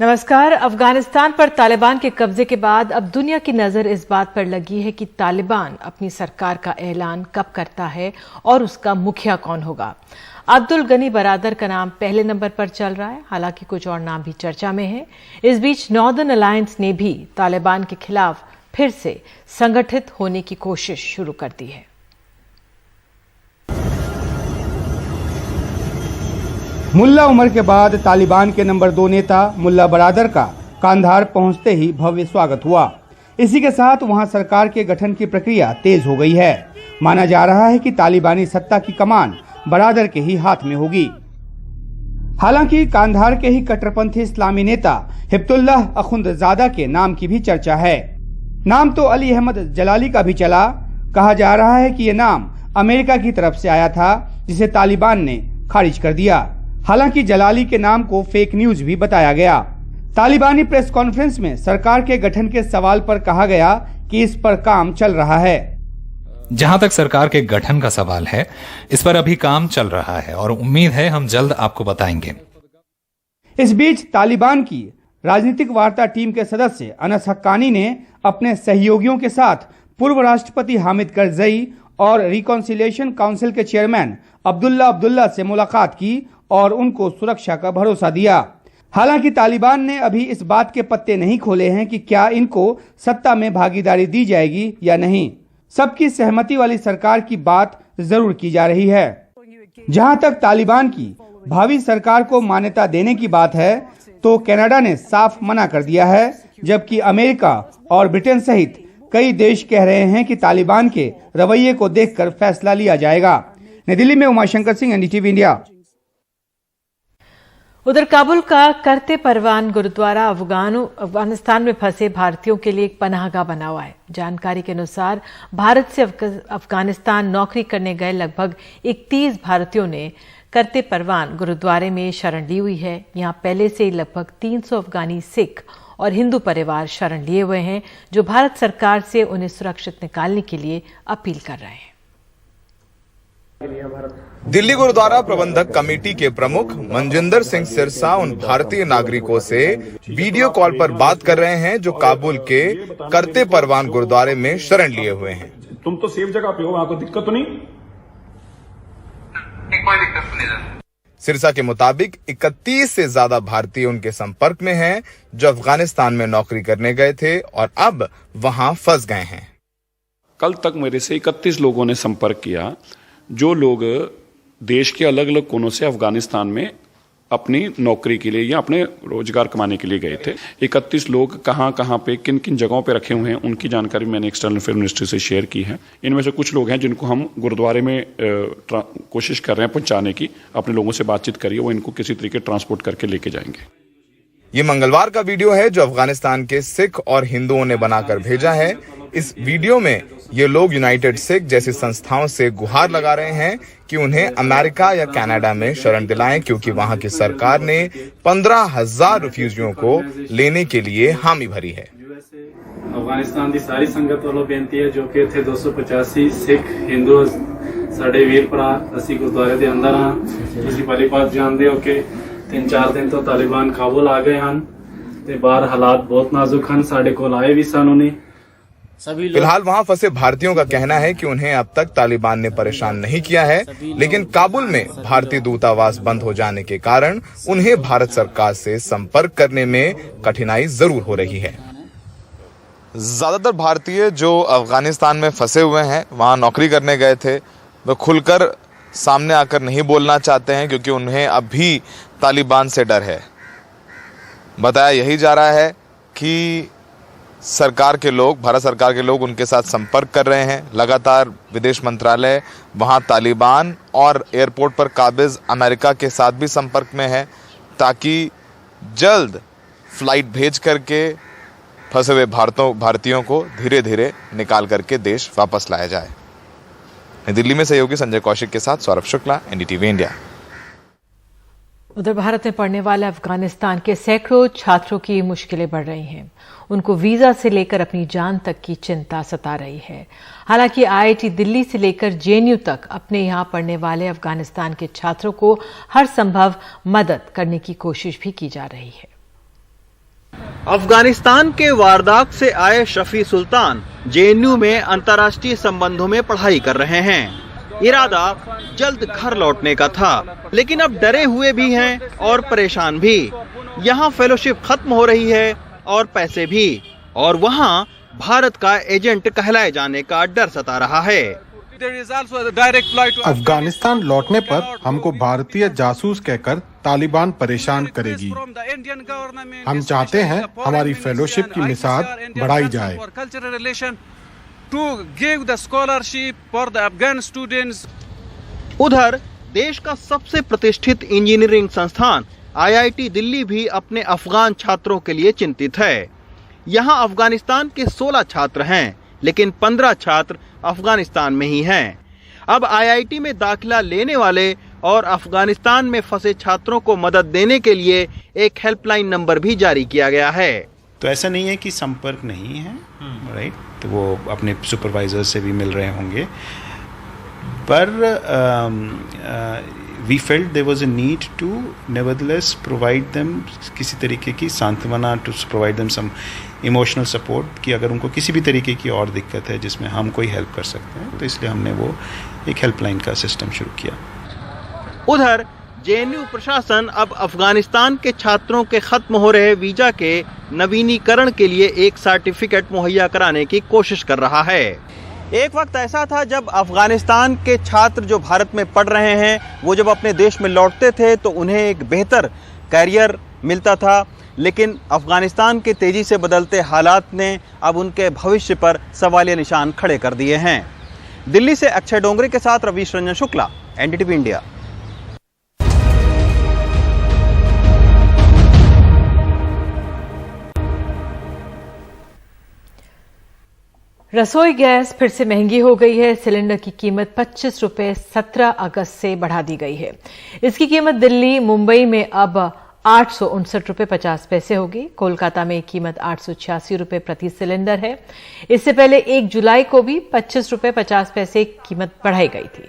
नमस्कार। अफगानिस्तान पर तालिबान के कब्जे के बाद अब दुनिया की नजर इस बात पर लगी है कि तालिबान अपनी सरकार का ऐलान कब करता है और उसका मुखिया कौन होगा। अब्दुल गनी बरादर का नाम पहले नंबर पर चल रहा है, हालांकि कुछ और नाम भी चर्चा में हैं। इस बीच नॉर्दर्न अलायंस ने भी तालिबान के खिलाफ फिर से संगठित होने की कोशिश शुरू कर दी है। मुल्ला उमर के बाद तालिबान के नंबर 2 नेता मुल्ला बरादर का कांधार पहुंचते ही भव्य स्वागत हुआ। इसी के साथ वहां सरकार के गठन की प्रक्रिया तेज हो गई है। माना जा रहा है कि तालिबानी सत्ता की कमान बरादर के ही हाथ में होगी। हालांकि कांधार के ही कट्टरपंथी इस्लामी नेता हिब्तुल्लाह अखुंदजादा के नाम की भी चर्चा है। नाम तो अली अहमद जलाली का भी चला। कहा जा रहा है कि ये नाम अमेरिका की तरफ से आया था, जिसे तालिबान ने खारिज कर दिया। हालांकि जलाली के नाम को फेक न्यूज भी बताया गया। तालिबानी प्रेस कॉन्फ्रेंस में सरकार के गठन के सवाल पर कहा गया कि इस पर काम चल रहा है। जहां तक सरकार के गठन का सवाल है, इस पर अभी काम चल रहा है और उम्मीद है हम जल्द आपको बताएंगे। इस बीच तालिबान की राजनीतिक वार्ता टीम के सदस्य अनस हक्कानी ने अपने सहयोगियों के साथ पूर्व राष्ट्रपति हामिद करजई और रिकॉन्सिलिएशन काउंसिल के चेयरमैन अब्दुल्ला से मुलाकात की और उनको सुरक्षा का भरोसा दिया। हालांकि तालिबान ने अभी इस बात के पत्ते नहीं खोले हैं कि क्या इनको सत्ता में भागीदारी दी जाएगी या नहीं। सबकी सहमति वाली सरकार की बात जरूर की जा रही है। जहां तक तालिबान की भावी सरकार को मान्यता देने की बात है, तो कनाडा ने साफ मना कर दिया है, जबकि अमेरिका और ब्रिटेन सहित कई देश कह रहे हैं कि तालिबान के रवैये को देखकर फैसला लिया जाएगा। नई दिल्ली में उमाशंकर सिंह, एनडीटीवी इंडिया। उधर काबुल का करते परवान गुरुद्वारा अफगानिस्तान में फंसे भारतीयों के लिए एक पनाहगाह बना हुआ है। जानकारी के अनुसार भारत से अफगानिस्तान नौकरी करने गए लगभग 31 भारतीयों ने करते परवान गुरुद्वारे में शरण ली हुई है। यहां पहले से ही लगभग 300 अफगानी सिख और हिंदू परिवार शरण लिए हुए हैं, जो भारत सरकार से उन्हें सुरक्षित निकालने के लिए अपील कर रहे हैं। दिल्ली गुरुद्वारा प्रबंधक कमेटी के प्रमुख मनजिंदर सिंह सिरसा उन भारतीय नागरिकों से वीडियो कॉल पर बात कर रहे हैं जो काबुल के करते परवान गुरुद्वारे में शरण लिए हुए हैं। तुम तो सेफ जगह पे हो, वहां कोई दिक्कत तो नहीं? कोई दिक्कत नहीं। सिरसा के मुताबिक 31 से ज्यादा भारतीय उनके संपर्क में हैं, जो अफगानिस्तान में नौकरी करने गए थे और अब वहां फंस गए हैं। कल तक मेरे से 31 लोगों ने संपर्क किया, जो लोग देश के अलग अलग कोनों से अफगानिस्तान में अपनी नौकरी के लिए या अपने रोजगार कमाने के लिए गए थे। 31 लोग कहां पे किन किन जगहों पे रखे हुए हैं, उनकी जानकारी मैंने एक्सटर्नल अफेयर मिनिस्ट्री से शेयर की है। इनमें से कुछ लोग हैं जिनको हम गुरुद्वारे में कोशिश कर रहे हैं पहुंचाने की। अपने लोगों से बातचीत करिए, वो इनको किसी तरीके ट्रांसपोर्ट करके लेके जाएंगे। ये मंगलवार का वीडियो है जो अफगानिस्तान के सिख और हिंदुओं ने बनाकर भेजा है। इस वीडियो में ये लोग यूनाइटेड सिख जैसी संस्थाओं से गुहार लगा रहे हैं कि उन्हें अमेरिका या कनाडा में शरण दिलाएं, क्योंकि वहां की सरकार ने 15,000 रिफ्यूजियों को लेने के लिए हामी भरी है। अफगानिस्तान की सारी संगत वालों बेनती है, जो कि थे 285 सिख हिंदू साढ़े वीर भरा असी गुरुद्वारे के अंदर हाँ। तुसीं पहली बात जानते हो कि 3-4 दिन तो तालिबान काबुल आ गए हैं। बाहर हालात बहुत नाजुक हैं। साढ़े कोल आए भी सन उन्हें। फिलहाल वहां फंसे भारतीयों का कहना है कि उन्हें अब तक तालिबान ने परेशान नहीं किया है, लेकिन काबुल में भारतीय दूतावास बंद हो जाने के कारण उन्हें भारत सरकार से संपर्क करने में कठिनाई जरूर हो रही है। ज्यादातर भारतीय जो अफगानिस्तान में फंसे हुए हैं, वहां नौकरी करने गए थे, वो खुलकर सामने आकर नहीं बोलना चाहते हैं, क्योंकि उन्हें अभी तालिबान से डर है। बताया यही जा रहा है कि सरकार के लोग, भारत सरकार के लोग उनके साथ संपर्क कर रहे हैं। लगातार विदेश मंत्रालय वहां तालिबान और एयरपोर्ट पर काबिज अमेरिका के साथ भी संपर्क में है, ताकि जल्द फ्लाइट भेज करके फंसे हुए भारतीयों को धीरे धीरे निकाल करके देश वापस लाया जाए। दिल्ली में सहयोगी संजय कौशिक के साथ सौरभ शुक्ला, एनडीटीवी इंडिया। उधर भारत में पढ़ने वाले अफगानिस्तान के सैकड़ों छात्रों की मुश्किलें बढ़ रही हैं। उनको वीजा से लेकर अपनी जान तक की चिंता सता रही है। हालांकि आईआईटी दिल्ली से लेकर जेएनयू तक अपने यहां पढ़ने वाले अफगानिस्तान के छात्रों को हर संभव मदद करने की कोशिश भी की जा रही है। अफगानिस्तान के वारदाक से आए शफी सुल्तान जेएनयू में अंतर्राष्ट्रीय संबंधों में पढ़ाई कर रहे हैं। इरादा जल्द घर लौटने का था, लेकिन अब डरे हुए भी हैं और परेशान भी। यहाँ फेलोशिप खत्म हो रही है और पैसे भी, और वहाँ भारत का एजेंट कहलाए जाने का डर सता रहा है। अफगानिस्तान लौटने पर हमको भारतीय जासूस कहकर तालिबान परेशान करेगी। हम चाहते हैं हमारी फेलोशिप की मिसाद बढ़ाई जाए। उधर देश का सबसे प्रतिष्ठित इंजीनियरिंग संस्थान IIT दिल्ली भी अपने अफगान छात्रों के लिए चिंतित है। यहाँ अफगानिस्तान के 16 छात्र हैं, लेकिन 15 छात्र अफगानिस्तान में ही हैं। अब IIT में दाखिला लेने वाले और अफगानिस्तान में फंसे छात्रों को मदद देने के लिए एक हेल्पलाइन नंबर भी जारी किया गया है। तो ऐसा नहीं है कि संपर्क नहीं है, राइट, तो वो अपने सुपरवाइजर से भी मिल रहे होंगे, पर we felt there was a need to nevertheless provide them किसी तरीके की सांत्वना, to provide them some emotional support, कि अगर उनको किसी भी तरीके की और दिक्कत है जिसमें हम कोई हेल्प कर सकते हैं, तो इसलिए हमने वो एक हेल्पलाइन का सिस्टम शुरू किया। उधर जेएनयू प्रशासन अब अफगानिस्तान के छात्रों के खत्म हो रहे वीजा के नवीनीकरण के लिए एक सर्टिफिकेट मुहैया कराने की कोशिश कर रहा है। एक वक्त ऐसा था जब अफगानिस्तान के छात्र जो भारत में पढ़ रहे हैं, वो जब अपने देश में लौटते थे तो उन्हें एक बेहतर कैरियर मिलता था, लेकिन अफगानिस्तान के तेजी से बदलते हालात ने अब उनके भविष्य पर सवालिया निशान खड़े कर दिए हैं। दिल्ली से अक्षय डोंगरे के साथ रवीश रंजन शुक्ला, NDTV इंडिया। रसोई गैस फिर से महंगी हो गई है। सिलेंडर की कीमत 25 रुपए 17 अगस्त से बढ़ा दी गई है। इसकी कीमत दिल्ली, मुंबई में अब 859 रुपए 50 पैसे होगी। कोलकाता में कीमत 886 रुपए प्रति सिलेंडर है। इससे पहले 1 जुलाई को भी 25 रुपए 50 पैसे कीमत बढ़ाई गई थी।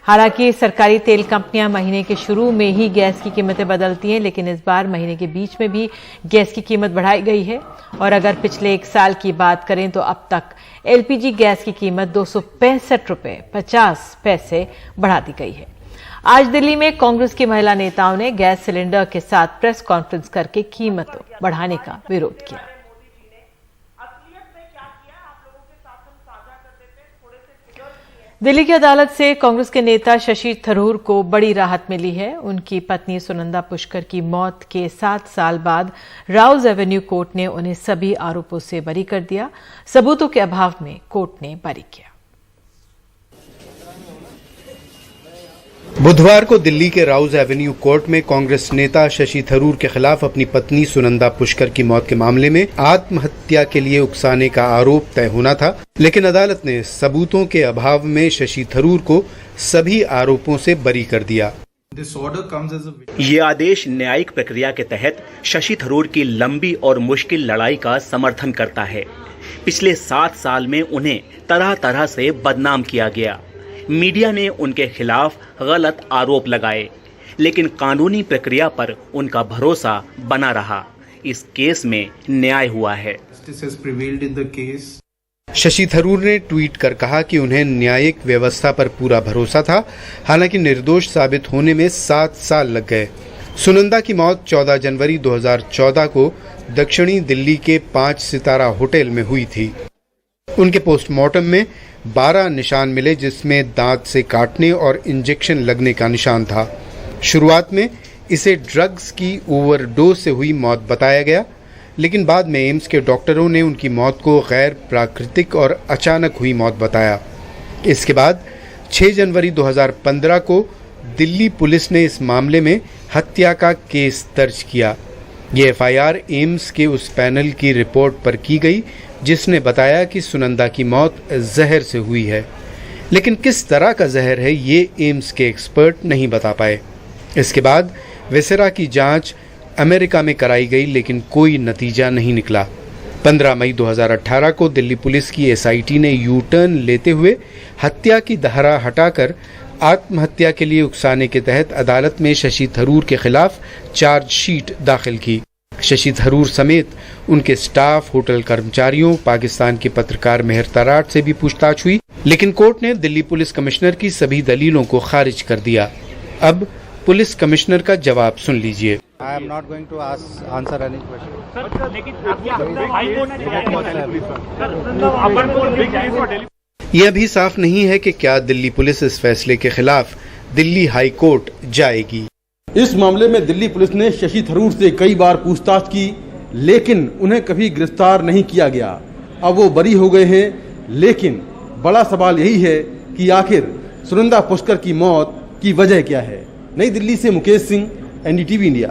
हालांकि सरकारी तेल कंपनियां महीने के शुरू में ही गैस की कीमतें बदलती हैं, लेकिन इस बार महीने के बीच में भी गैस की कीमत बढ़ाई गई है। और अगर पिछले 1 साल की बात करें तो अब तक LPG गैस की कीमत 265 रुपए 50 पैसे बढ़ा दी गई है। आज दिल्ली में कांग्रेस की महिला नेताओं ने गैस सिलेंडर के साथ प्रेस कॉन्फ्रेंस करके कीमत बढ़ाने का विरोध किया। दिल्ली की अदालत से कांग्रेस के नेता शशि थरूर को बड़ी राहत मिली है। उनकी पत्नी सुनंदा पुष्कर की मौत के 7 साल बाद राउज एवेन्यू कोर्ट ने उन्हें सभी आरोपों से बरी कर दिया। सबूतों के अभाव में कोर्ट ने बरी किया। बुधवार को दिल्ली के राउज एवेन्यू कोर्ट में कांग्रेस नेता शशि थरूर के खिलाफ अपनी पत्नी सुनंदा पुष्कर की मौत के मामले में आत्महत्या के लिए उकसाने का आरोप तय होना था, लेकिन अदालत ने सबूतों के अभाव में शशि थरूर को सभी आरोपों से बरी कर दिया। ये आदेश न्यायिक प्रक्रिया के तहत शशि थरूर की लंबी और मुश्किल लड़ाई का समर्थन करता है। पिछले 7 साल में उन्हें तरह तरह से बदनाम किया गया। मीडिया ने उनके खिलाफ गलत आरोप लगाए, लेकिन कानूनी प्रक्रिया पर उनका भरोसा बना रहा। इस केस में न्याय हुआ है। शशि थरूर ने ट्वीट कर कहा कि उन्हें न्यायिक व्यवस्था पर पूरा भरोसा था, हालांकि निर्दोष साबित होने में 7 साल लग गए। सुनंदा की मौत 14 जनवरी 2014 को दक्षिणी दिल्ली के 5 सितारा होटल में हुई थी। उनके पोस्टमार्टम में 12 निशान मिले, जिसमें दांत से काटने और इंजेक्शन लगने का निशान था। शुरुआत में इसे ड्रग्स की ओवरडोज से हुई मौत बताया गया, लेकिन बाद में एम्स के डॉक्टरों ने उनकी मौत को गैर प्राकृतिक और अचानक हुई मौत बताया। इसके बाद 6 जनवरी 2015 को दिल्ली पुलिस ने इस मामले में हत्या का केस दर्ज किया। ये FIR एम्स के उस पैनल की रिपोर्ट पर की गई जिसने बताया कि सुनंदा की मौत जहर से हुई है, लेकिन किस तरह का जहर है ये एम्स के एक्सपर्ट नहीं बता पाए। इसके बाद विसेरा की जांच अमेरिका में कराई गई, लेकिन कोई नतीजा नहीं निकला। 15 मई 2018 को दिल्ली पुलिस की SIT ने यू टर्न लेते हुए हत्या की धारा हटाकर आत्महत्या के लिए उकसाने के तहत अदालत में शशि थरूर के खिलाफ चार्जशीट दाखिल की। शशि थरूर समेत उनके स्टाफ, होटल कर्मचारियों, पाकिस्तान के पत्रकार मेहर तराट से भी पूछताछ हुई, लेकिन कोर्ट ने दिल्ली पुलिस कमिश्नर की सभी दलीलों को खारिज कर दिया। अब पुलिस कमिश्नर का जवाब सुन लीजिए। I am not going to answer any question. यह भी साफ नहीं है कि क्या दिल्ली पुलिस इस फैसले के खिलाफ दिल्ली हाई कोर्ट जाएगी। इस मामले में दिल्ली पुलिस ने शशि थरूर से कई बार पूछताछ की, लेकिन उन्हें कभी गिरफ्तार नहीं किया गया। अब वो बरी हो गए हैं, लेकिन बड़ा सवाल यही है कि आखिर सुनंदा पुष्कर की मौत की वजह क्या है। नई दिल्ली से मुकेश सिंह, NDTV इंडिया।